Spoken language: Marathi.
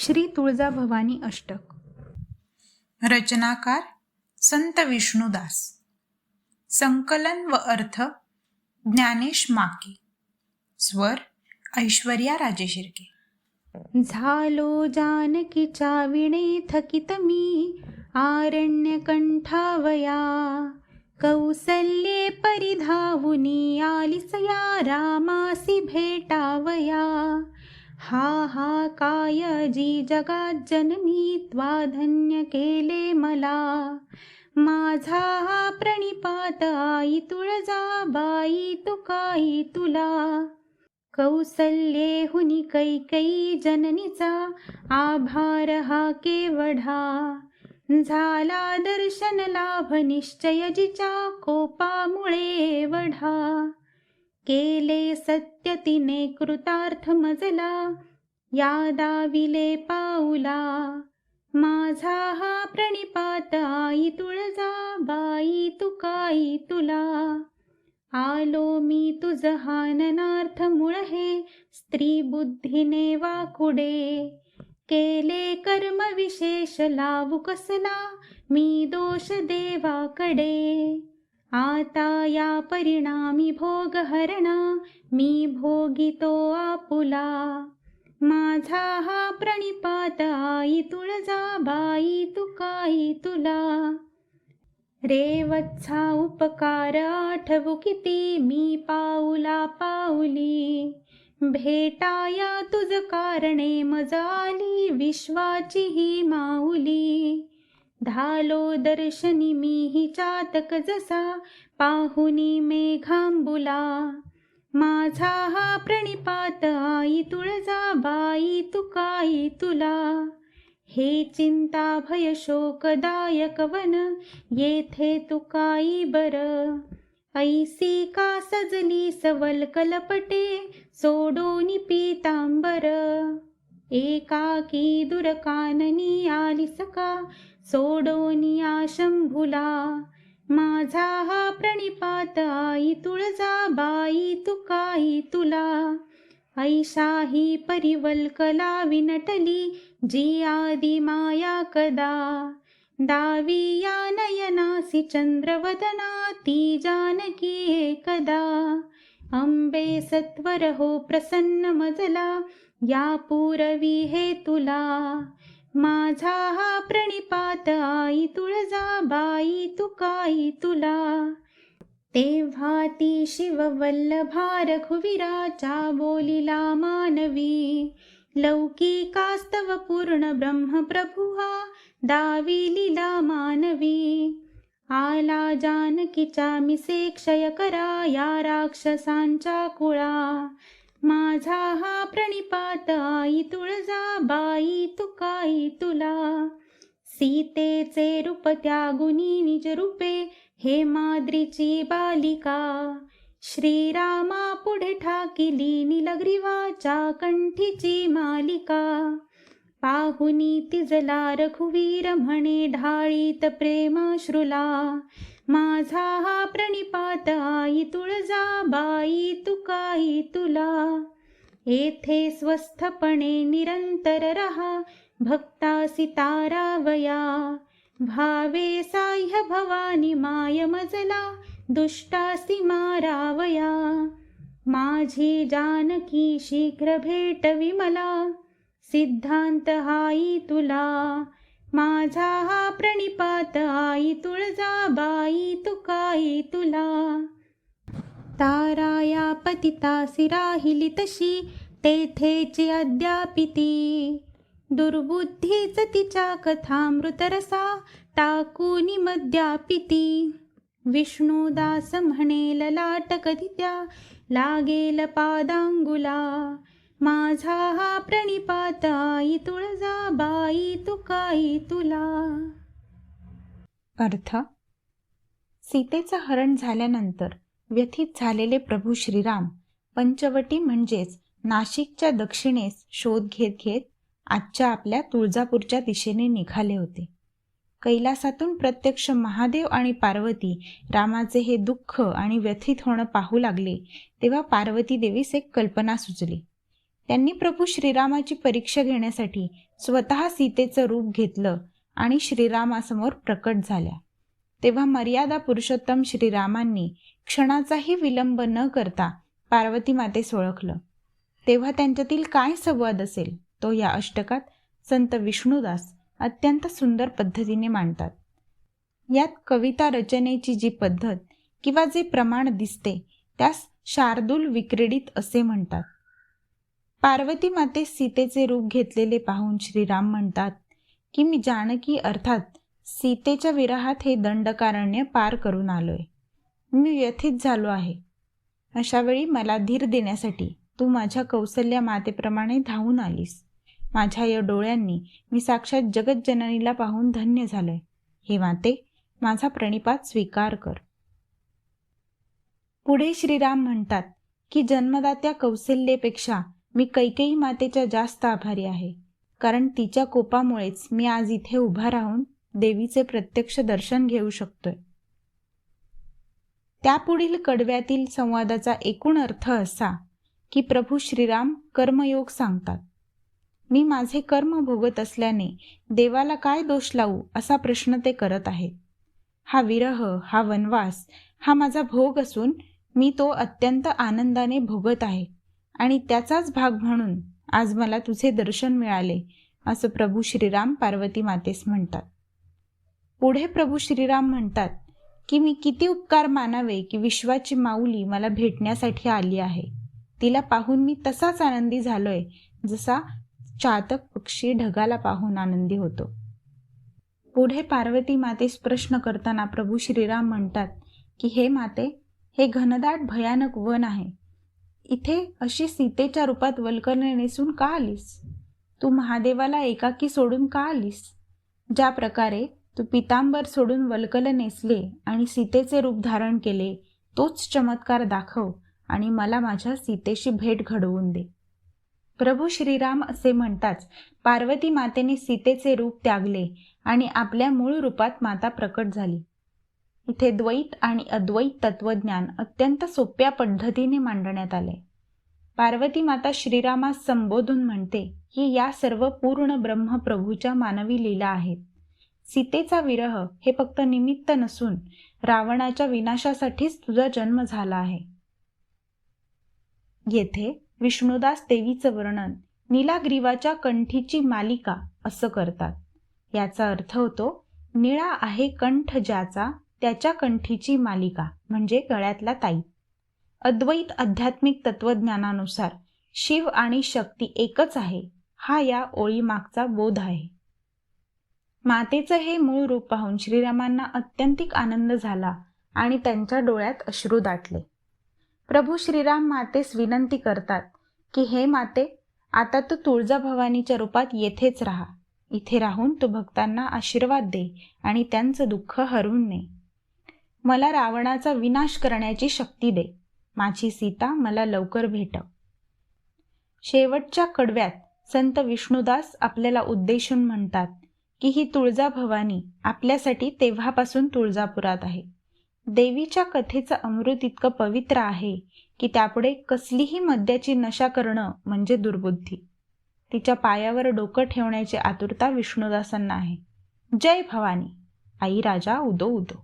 श्री तुळजाभवानी अष्टक. रचनाकार संत विष्णुदास. संकलन व अर्थ ज्ञानेश माके. स्वर ऐश्वर्या राजेशिर्के. झालो जानकीच्या विणे थकित मी, आरण्यकंठावया कौसल्ये परिधावुनी आलिसया रामासी भेटावया. हा हा कायजी जगात जननी त्वा धन्य केले मला. माझा हा प्रणिपात आई तुळजाबाई तुकाई तुला. कौसल्येहुनी कैकेयी जननीचा आभार हा केवढा. झाला दर्शन लाभ निश्चय जिच्या कोपामुळे वढा. केले सत्य तिने कृतार्थ मजला, यादाविले पाऊला. माझा हा प्रणिपात आई तुळजाबाई तुकाई तुला. आलो मी तुझ हाननार्थ मूळ हे, स्त्री बुद्धीने वाकुडे. केले कर्म विशेष लावू कसला, मी दोष देवाकडे. आता या परिणामी भोग हरणा, मी भोगितो आपुला. माझा हा प्रणिपात आई तुळजाबाई तुकाई तुला. रे वत्सा उपकार आठवू किती, मी पाऊला पाऊली. भेटाया तुझ कारणे मज आली, विश्वाची ही माऊली. धालो दर्शनी मी ही चातक जसा, पाहुनी मेघांबुला. माझा हा प्रणिपात आई तुळजाबाई तुकाई तुला. हे चिंता भय शोकदायक वन, येथे तुकाई बर. ऐसी का सजली सवल कलपटे, सोडोनी पीतांबर. एकाकी दुरकाननी आली सका, सोडोनी आशंभुला. माझा हा प्रणिपात आई तुळजाबाई तुकाई तुला. ऐशाही परिवल्कला विनटली, जी आदि माया कदा. दावी या नयनासी चंद्रवदना, ती जानकी एकदा. अंबे सत्वर हो प्रसन्न मजला, या पूरवी हे तुला. माझा हा प्रणिपात आई तुळजाबाई तुकाई तुला. तेव्हा ती शिववल्लभा रघुवीराच्या बोलिला मानवी. लौकिकास्तव पूर्ण ब्रह्मप्रभू हा, दाविलीला मानवी. आला जानकीच्या मिसे क्षय करा, या राक्षसांच्या कुळा. माझा हा प्रणिपात आई तुळजाबाई तुकाई तुला. सीतेचे रूप त्यागुनी निज रूपे, हे माद्रीची बालिका. श्रीरामा पुढे ठाकिली नीलग्रीवाच्या कंठीची मालिका. पाहुनी तिजला रघुवीर म्हणे ढाळीत प्रेमाश्रुला. माझा हा प्रणिपात आई तुळजाबाई तुकाई तुला. येथे स्वस्थपणे निरंतर रहा, भक्तासी तारावया. भावे साह्य भवानी माय मजला, दुष्टासी मारावया. माझी जानकी शीघ्र भेटवी मला, सिद्धांत हाई तुला. माझा हा प्रणिपात आई तुळजाबाई तुकाई तुला. ताराया पतितासी राहिली तशी, तेथेची अद्यापिती. दुर्बुद्धीच तिच्या कथामृतरसा, टाकूनी मद्यापिती. विष्णुदास म्हणेल लाट कधी त्या, लागेल पादांगुला. माझा हा प्रणिपात आई तुळजाबाई तुकाई तुला. अर्थ. सीतेचं हरण झाल्यानंतर व्यथित झालेले प्रभू श्रीराम पंचवटी म्हणजेच नाशिकच्या दक्षिणेस शोध घेत घेत आजच्या आपल्या तुळजापूरच्या दिशेने निघाले होते. कैलासातून प्रत्यक्ष महादेव आणि पार्वती रामाचे हे दुःख आणि व्यथित होणं पाहू लागले तेव्हा पार्वती देवीस एक कल्पना सुचली. त्यांनी प्रभू श्रीरामाची परीक्षा घेण्यासाठी स्वतः सीतेचं रूप घेतलं आणि श्रीरामासमोर प्रकट झाल्या. तेव्हा मर्यादा पुरुषोत्तम श्रीरामांनी क्षणाचाही विलंब न करता पार्वती मातेस ओळखलं. तेव्हा त्यांच्यातील काय संवाद असेल तो या अष्टकात संत विष्णुदास अत्यंत सुंदर पद्धतीने मांडतात. यात कविता रचनेची जी पद्धत किंवा जे प्रमाण दिसते त्यास शार्दूल विक्रीडित असे म्हणतात. पार्वती मातेस सीतेचे रूप घेतलेले पाहून श्रीराम म्हणतात की मी जानकी अर्थात सीतेच्या विरहात हे दंडकारण्य पार करून आलोय. मी व्यथित झालो आहे. अशा वेळी मला धीर देण्यासाठी तू माझ्या कौसल्या मातेप्रमाणे धावून आलीस. माझ्या या डोळ्यांनी मी साक्षात जगज्जननीला पाहून धन्य झालोय. हे माते, माझा प्रणिपात स्वीकार कर. पुढे श्रीराम म्हणतात की जन्मदात्या कौसल्येपेक्षा मी कैकेयी मातेच्या जास्त आभारी आहे, कारण तिच्या कोपामुळेच मी आज इथे उभा राहून देवीचे प्रत्यक्ष दर्शन घेऊ शकतोय. त्यापुढील कडव्यातील संवादाचा एकूण अर्थ असा की प्रभू श्रीराम कर्मयोग सांगतात. मी माझे कर्म भोगत असल्याने देवाला काय दोष लावू असा प्रश्न ते करत आहेत. हा विरह, हा वनवास हा माझा भोग असून मी तो अत्यंत आनंदाने भोगत आहे आणि त्याचाच भाग म्हणून आज मला तुझे दर्शन मिळाले असं प्रभू श्रीराम पार्वती मातेस म्हणतात. पुढे प्रभू श्रीराम म्हणतात की मी किती उपकार मानावे की विश्वाची माऊली मला भेटण्यासाठी आली आहे. तिला पाहून मी तसाच आनंदी झालोय जसा चातक पक्षी ढगाला पाहून आनंदी होतो. पुढे पार्वती मातेस प्रश्न करताना प्रभू श्रीराम म्हणतात की हे माते, हे घनदाट भयानक वन आहे. इथे अशी सीतेच्या रूपात वल्कल नेसून का आलीस? तू महादेवाला एकाकी सोडून का आलीस? ज्या प्रकारे तू पितांबर सोडून वल्कल नेसले आणि सीतेचे रूप धारण केले तोच चमत्कार दाखव आणि मला माझ्या सीतेशी भेट घडवून दे. प्रभू श्रीराम असे म्हणताच पार्वती मातेने सीतेचे रूप त्यागले आणि आपल्या मूळ रूपात माता प्रकट झाली. इथे द्वैत आणि अद्वैत तत्वज्ञान अत्यंत सोप्या पद्धतीने मांडण्यात आले. पार्वती माता श्रीरामास संबोधून म्हणते की या सर्व पूर्ण ब्रह्म प्रभूच्या मानवी लीला आहेत. सीतेचा विरह हे फक्त निमित्त नसून रावणाच्या विनाशासाठीच तुझा जन्म झाला आहे. येथे विष्णुदास देवीचं वर्णन नीलाग्रीवाच्या कंठीची मालिका असं करतात. याचा अर्थ होतो निळा आहे कंठ ज्याचा त्याच्या कंठीची मालिका म्हणजे गळ्यातला ताई. अद्वैत आध्यात्मिक तत्वज्ञानानुसार शिव आणि शक्ती एकच आहे हा या ओळीमागचा बोध आहे. मातेचं हे मूळ रूप पाहून श्रीरामांना अत्यंतिक आनंद झाला आणि त्यांच्या डोळ्यात अश्रू दाटले. प्रभू श्रीराम मातेस विनंती करतात की हे माते, आता तू तुळजाभवानीच्या रूपात येथेच राहा. इथे राहून तू भक्तांना आशीर्वाद दे आणि त्यांचं दुःख हरवून ने. मला रावणाचा विनाश करण्याची शक्ती दे. माझी सीता मला लवकर भेटव. शेवटच्या कडव्यात संत विष्णुदास आपल्याला उद्देशून म्हणतात की ही तुळजाभवानी आपल्यासाठी तेव्हापासून तुळजापुरात आहे. देवीच्या कथेचं अमृत इतकं पवित्र आहे की त्यापुढे कसलीही मद्याची नशा करणं म्हणजे दुर्बुद्धी. तिच्या पायावर डोकं ठेवण्याची आतुरता विष्णुदासांना आहे. जय भवानी. आई राजा उदो उदो.